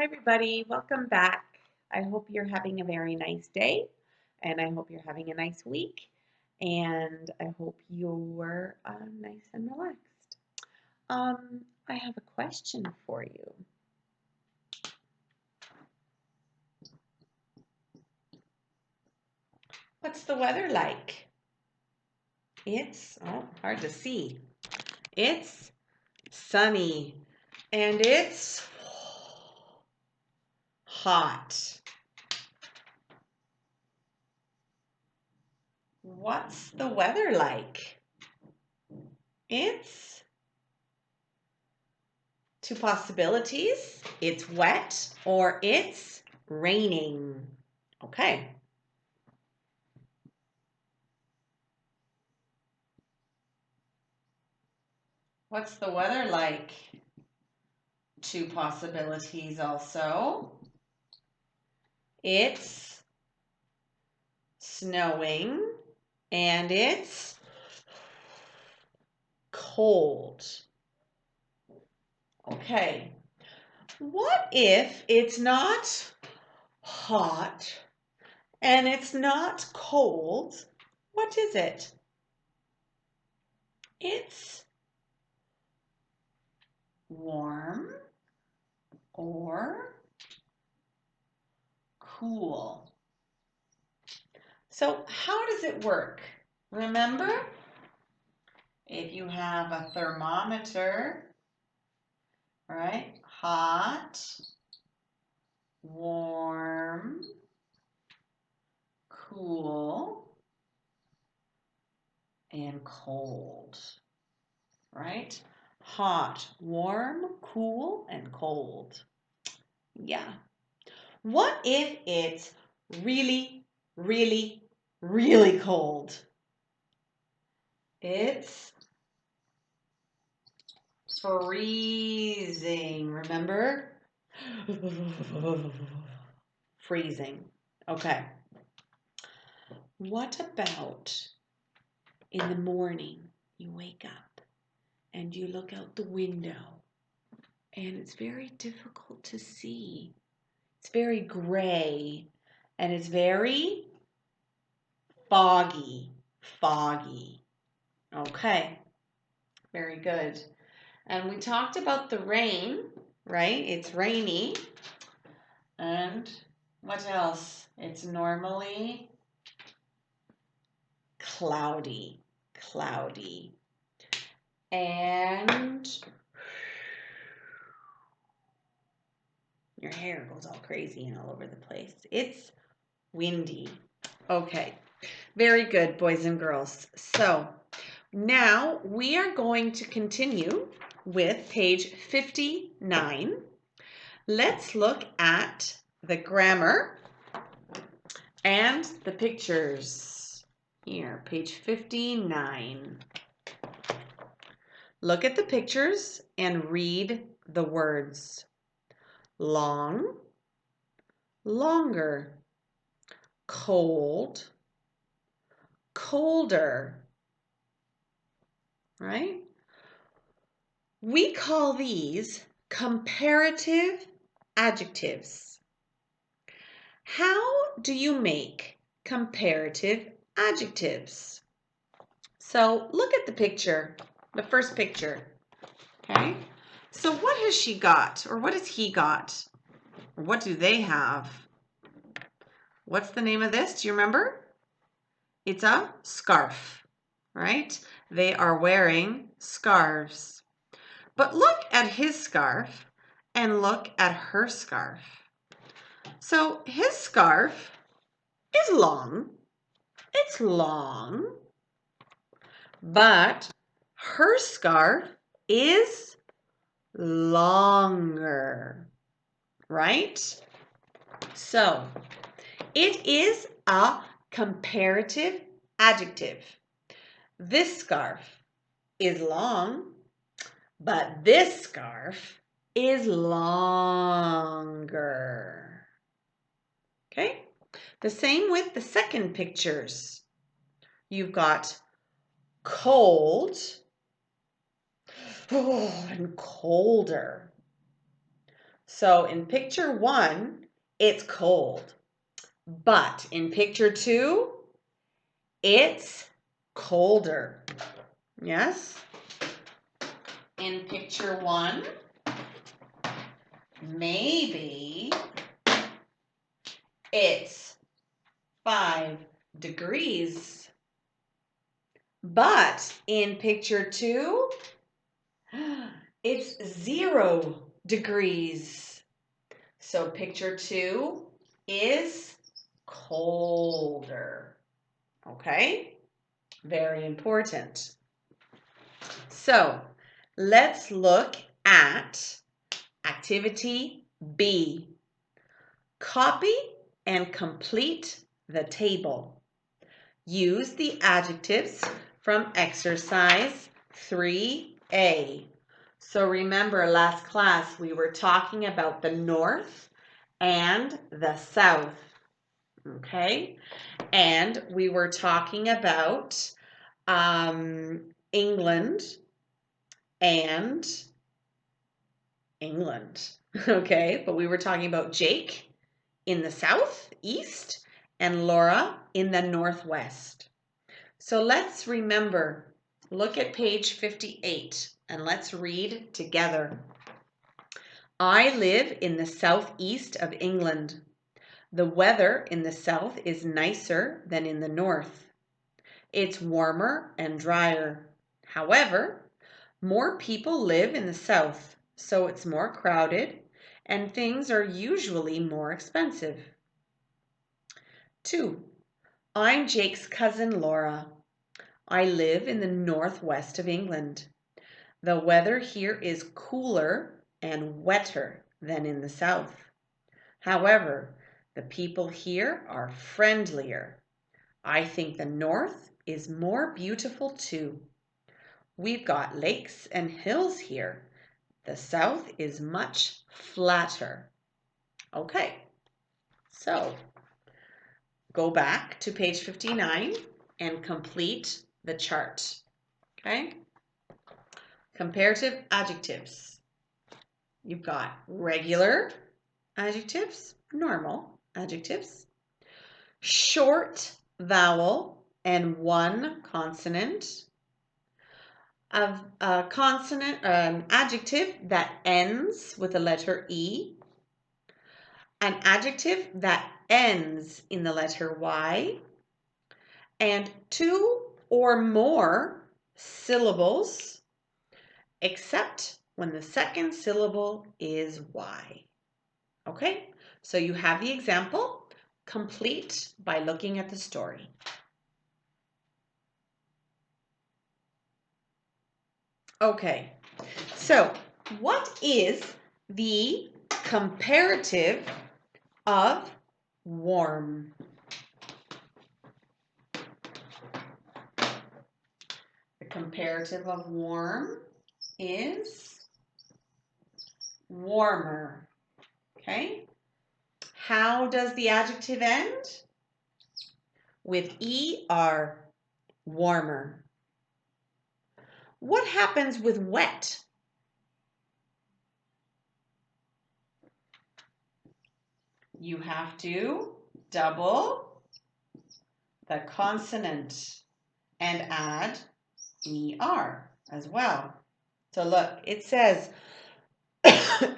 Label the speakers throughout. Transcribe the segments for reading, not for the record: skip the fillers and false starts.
Speaker 1: Hi, everybody. Welcome back. I hope you're having a very nice day, and I hope you're having a nice week, and I hope you're nice and relaxed. I have a question for you. What's the weather like? It's hard to see. It's sunny, and it's hot. What's the weather like? It's two possibilities. It's wet or it's raining. Okay. What's the weather like? Two possibilities also. It's snowing and it's cold. Okay. What if it's not hot and it's not cold? What is it? It's warm or cool. So how does it work? Remember, if you have a thermometer, right? Hot, warm, cool, and cold, right? Hot, warm, cool, and cold. Yeah. What if it's really, really, really cold? It's freezing, remember? Freezing. Okay. What about in the morning you wake up and you look out the window and it's very difficult to see. It's very gray and it's very foggy. Foggy. Okay. Very good. And we talked about the rain, right? It's rainy. And what else? It's normally cloudy. Cloudy. And your hair goes all crazy and all over the place. It's windy. Okay. Very good, boys and girls. So now we are going to continue with page 59. Let's look at the grammar and the pictures. Here, page 59. Look at the pictures and read the words. Long, longer, cold, colder, right? We call these comparative adjectives. How do you make comparative adjectives? So look at the picture, the first picture, okay? So what has she got, or what has he got? Or what do they have? What's the name of this? Do you remember? It's a scarf, right? They are wearing scarves. But look at his scarf and look at her scarf. So his scarf is long. It's long. But her scarf is longer, right? So it is a comparative adjective. This scarf is long, but this scarf is longer. Okay? The same with the second pictures. You've got cold and colder. So in picture 1, it's cold. But in picture 2, it's colder. Yes? In picture 1, maybe it's 5 degrees. But in picture 2, it's 0 degrees. So picture 2 is colder. Okay? Very important. So let's look at activity B. Copy and complete the table. Use the adjectives from exercise 3A. So remember last class we were talking about the north and the south. Okay? And we were talking about England and England. Okay? But we were talking about Jake in the south, east, and Laura in the northwest. So let's remember, look at page 58 and let's read together. I live in the southeast of England. The weather in the south is nicer than in the north. It's warmer and drier. However, more people live in the south, so it's more crowded and things are usually more expensive. 2. I'm Jake's cousin Laura. I live in the northwest of England. The weather here is cooler and wetter than in the south. However, the people here are friendlier. I think the north is more beautiful too. We've got lakes and hills here. The south is much flatter. Okay, so go back to page 59 and complete the chart. Okay? Comparative adjectives. You've got regular adjectives, normal adjectives, short vowel and one consonant, a consonant, an adjective that ends with the letter E, an adjective that ends in the letter Y, and 2 or more syllables, except when the second syllable is Y. Okay, so you have the example. Complete by looking at the story. Okay, so what is the comparative of warm? The comparative of warm is warmer. Okay, how does the adjective end? With ER, warmer. What happens with wet? You have to double the consonant and add ER as well. So look, it says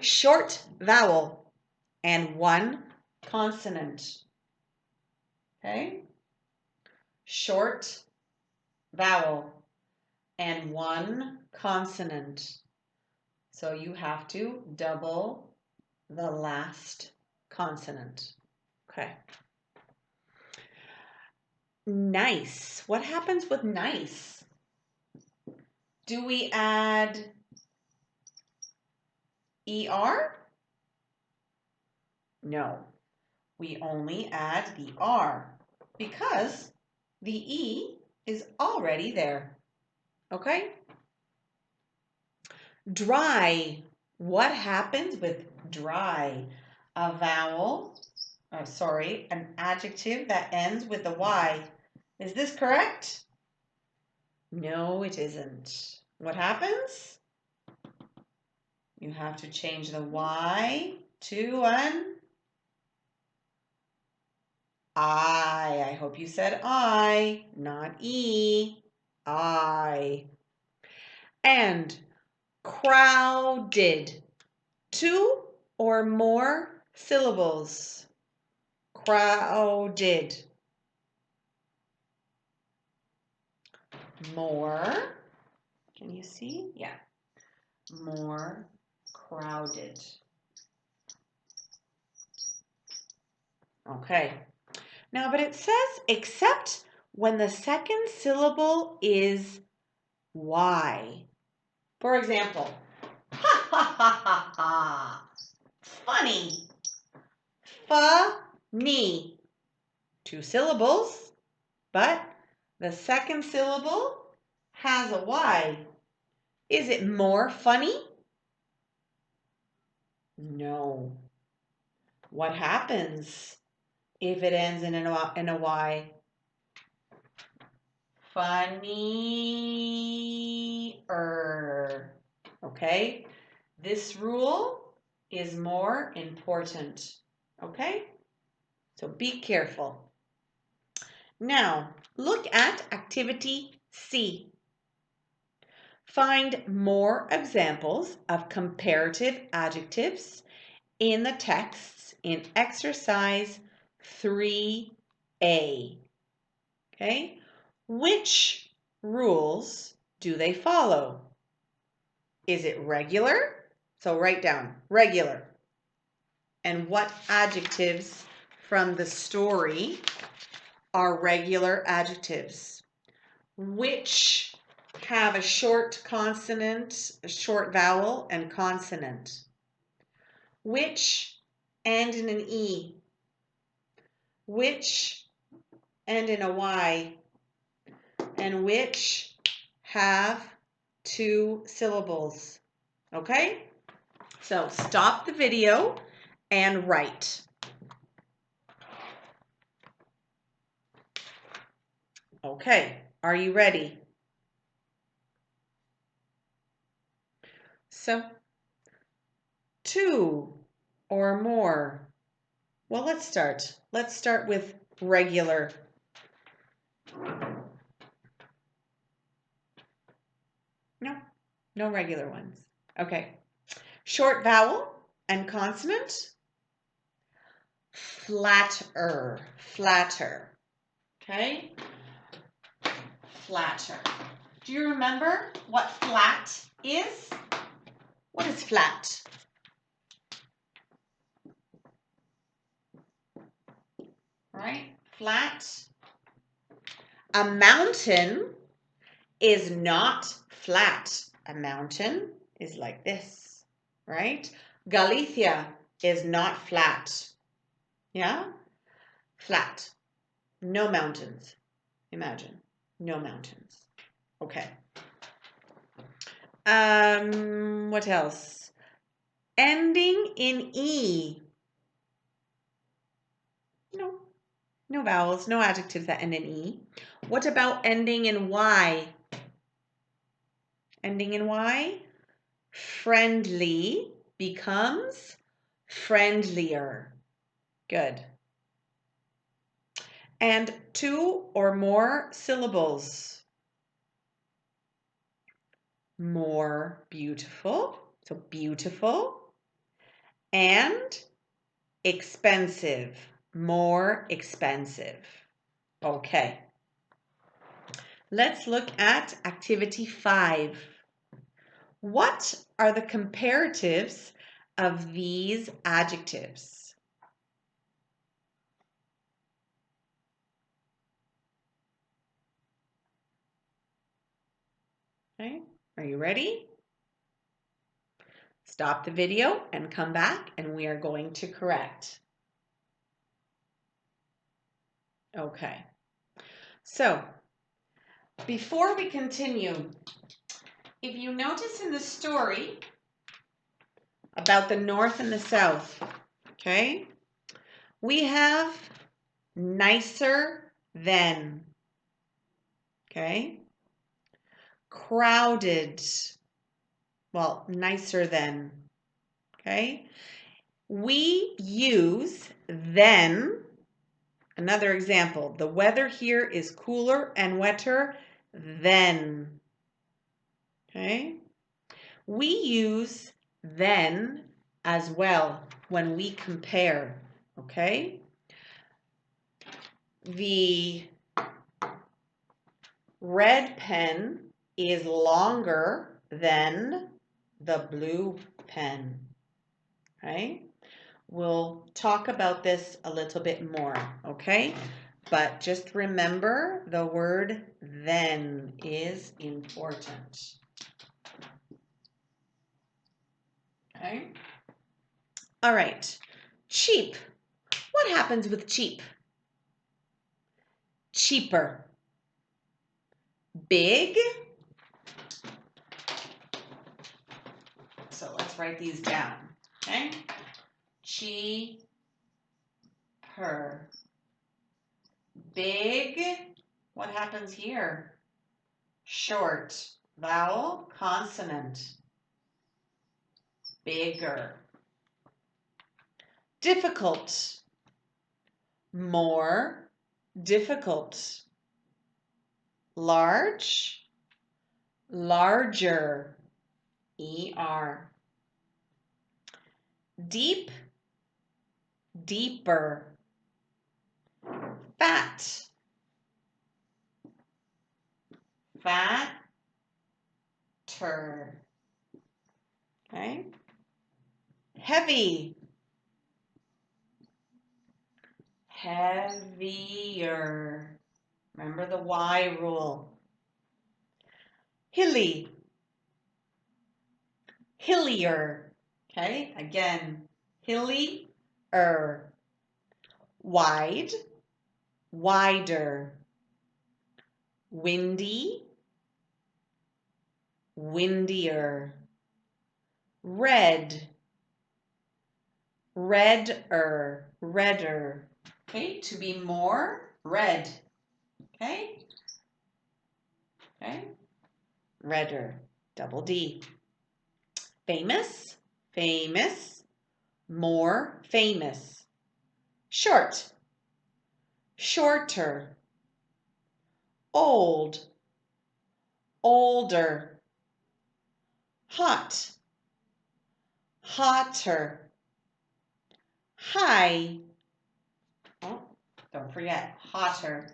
Speaker 1: short vowel and one consonant. Okay? Short vowel and one consonant. So you have to double the last consonant. Okay. Nice. What happens with nice? Do we add ER? No. We only add the R because the E is already there. Okay? Dry. What happens with dry? A vowel, an adjective that ends with a Y. Is this correct? No, it isn't. What happens? You have to change the Y to an I. I hope you said I, not E. I. And crowded. 2 or more syllables. Crowded. More. Can you see? Yeah. More crowded. Okay. Now, but it says except when the second syllable is Y. For example, ha ha ha ha ha. Funny. Funny. 2 syllables, but the second syllable has a Y. Is it more funny? No. What happens if it ends in a Y? Funnier. Okay? This rule is more important. Okay? So be careful. Now, look at activity C. Find more examples of comparative adjectives in the texts in exercise 3A. Okay? Which rules do they follow? Is it regular? So write down regular. And what adjectives from the story are regular adjectives? Which have a short consonant, a short vowel, and consonant? Which end in an E? Which end in a Y? And which have 2 syllables? Okay? So stop the video and write. Okay, are you ready? So, 2 or more. Well, let's start. Let's start with regular. No regular ones. Okay. Short vowel and consonant. Flatter. Flatter. Okay? Flatter. Do you remember what flat is? What is flat? Right? Flat. A mountain is not flat. A mountain is like this, right? Galicia is not flat. Yeah? Flat. No mountains. Imagine. No mountains. Okay. What else? Ending in E. No vowels, no adjectives that end in E. What about ending in Y? Ending in Y? Friendly becomes friendlier. Good. And 2 or more syllables. More beautiful, so beautiful. And expensive, more expensive. Okay. Let's look at activity 5. What are the comparatives of these adjectives? Okay, are you ready? Stop the video and come back and we are going to correct. Okay, so before we continue, if you notice in the story about the North and the South, okay, we have nicer than, okay, crowded, well, nicer than, okay? We use then, another example, the weather here is cooler and wetter than, okay? We use then as well when we compare, okay? The red pen is longer than the blue pen, right? We'll talk about this a little bit more, okay? But just remember the word then is important. Okay? All right. Cheap. What happens with cheap? Cheaper. Big. So let's write these down, okay? Cheaper. Big. What happens here? Short. Vowel, consonant. Bigger. Difficult. More difficult. Large. Larger. ER. Deep. Deeper. Fat. Fatter. Okay. Heavy. Heavier. Remember the Y rule. Hilly. Hillier. Okay, again, hilly-er. Wide. Wider. Windy. Windier. Red. Redder. Redder. Okay, to be more, red. Okay? Okay? Redder. Double D. Famous. Famous. More famous. Short. Shorter. Old. Older. Hot. Hotter. High. Oh, don't forget, hotter.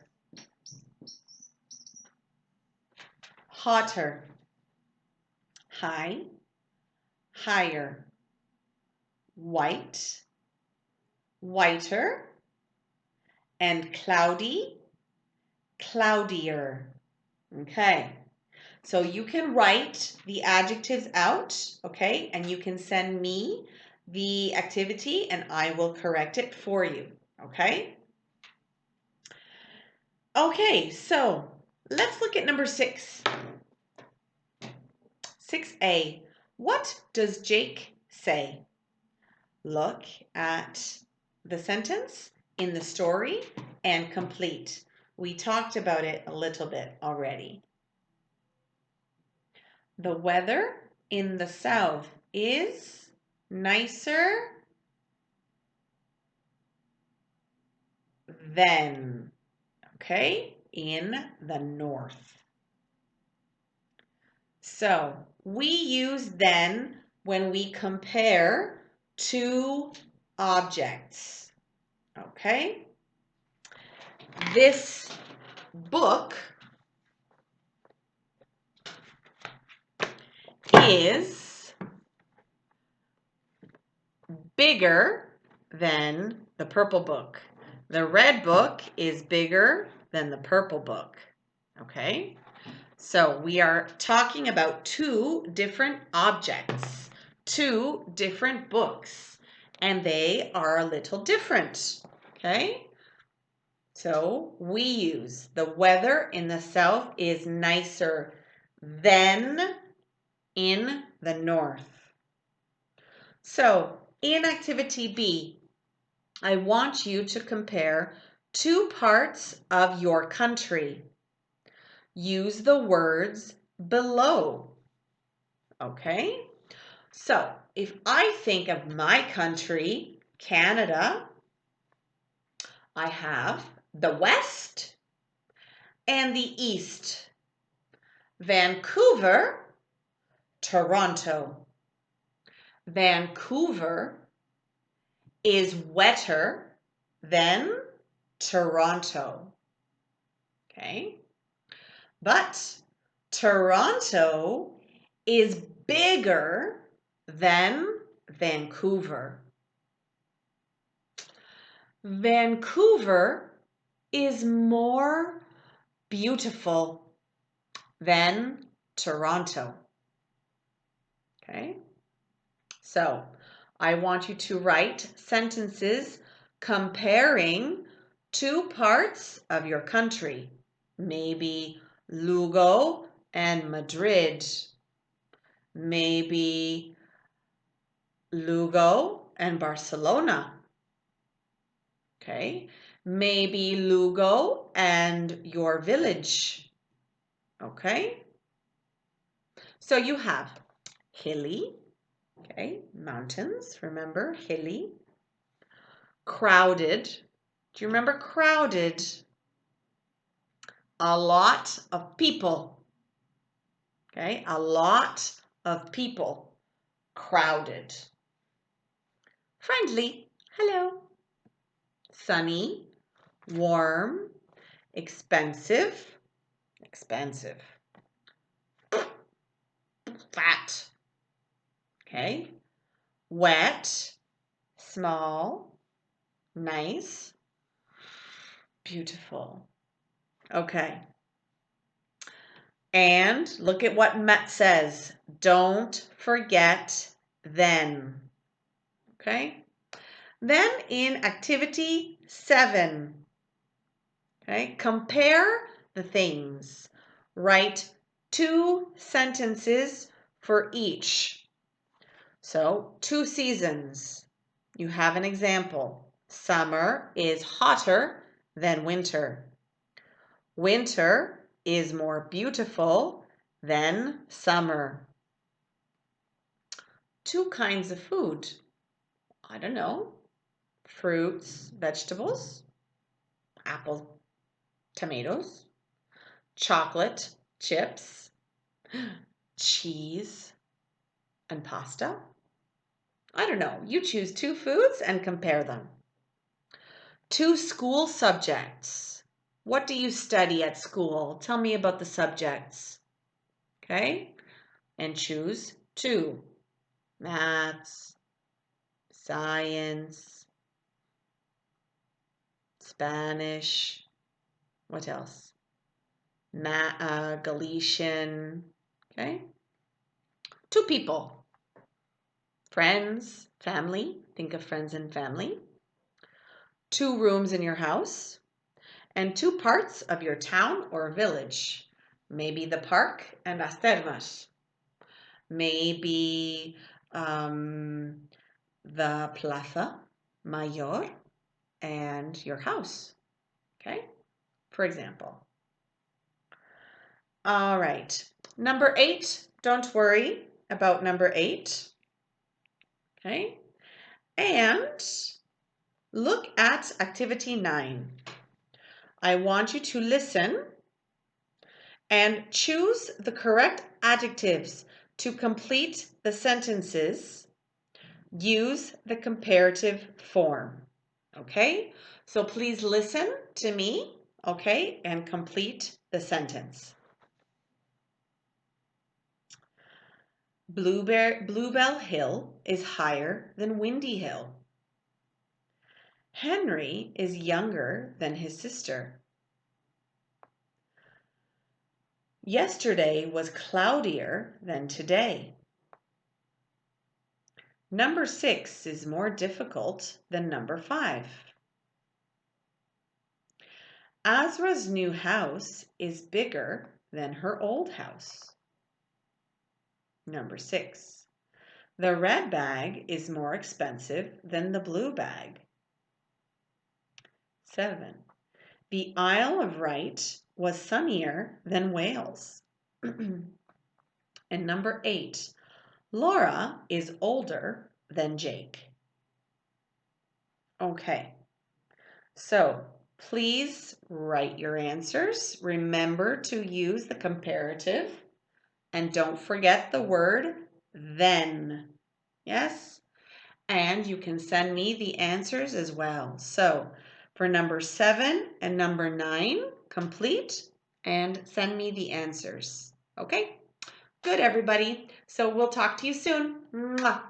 Speaker 1: Hotter. High. Higher. White. Whiter. And cloudy. Cloudier. Okay. So you can write the adjectives out, okay, and you can send me the activity and I will correct it for you, okay? Okay, so let's look at number 6. 6A. What does Jake say? Look at the sentence in the story and complete. We talked about it a little bit already. The weather in the south is nicer than, okay, in the north. So we use then when we compare two objects, okay? This book is bigger than the purple book. The red book is bigger than the purple book, okay? So we are talking about two different objects, two different books, and they are a little different, okay? So we use the weather in the south is nicer than in the north. So in activity B, I want you to compare two parts of your country. Use the words below. Okay? So if I think of my country, Canada, I have the West and the East. Vancouver, Toronto. Vancouver is wetter than Toronto. Okay? But Toronto is bigger than Vancouver. Vancouver is more beautiful than Toronto. Okay? So, I want you to write sentences comparing two parts of your country. Maybe Lugo and Madrid. Maybe Lugo and Barcelona. Okay? Maybe Lugo and your village. Okay? So you have hilly, okay, mountains, remember, hilly. Crowded. Do you remember crowded? A lot of people. Okay, a lot of people. Crowded. Friendly. Hello. Sunny. Warm. Expensive. Expensive. Fat. Okay. Wet. Small. Nice. Beautiful. Okay. And look at what Met says. Don't forget then. Okay. Then in activity 7, okay, compare the things. Write 2 sentences for each. So 2 seasons. You have an example. Summer is hotter than winter. Winter is more beautiful than summer. 2 kinds of food. I don't know. Fruits, vegetables, apples, tomatoes, chocolate, chips, cheese, and pasta. I don't know. You choose 2 foods and compare them. 2 school subjects. What do you study at school? Tell me about the subjects. Okay? And choose 2. Maths, science, Spanish. What else? Galician. Okay? 2 people. Friends, family. Think of friends and family. 2 rooms in your house. And 2 parts of your town or village. Maybe the park and las termas. Maybe the Plaza Mayor and your house. Okay? For example. All right. Number 8, don't worry about number 8. Okay? And look at activity 9. I want you to listen and choose the correct adjectives to complete the sentences. Use the comparative form. Okay? So please listen to me, okay, and complete the sentence. Bluebell Hill is higher than Windy Hill. Henry is younger than his sister. Yesterday was cloudier than today. Number 6 is more difficult than number 5. Azra's new house is bigger than her old house. Number 6. The red bag is more expensive than the blue bag. 7. The Isle of Wight was sunnier than Wales. And number 8. Laura is older than Jake. Okay, so please write your answers. Remember to use the comparative and don't forget the word then. Yes? And you can send me the answers as well. So for number 7 and number 9, complete and send me the answers. Okay? Good, everybody. So we'll talk to you soon. Mwah.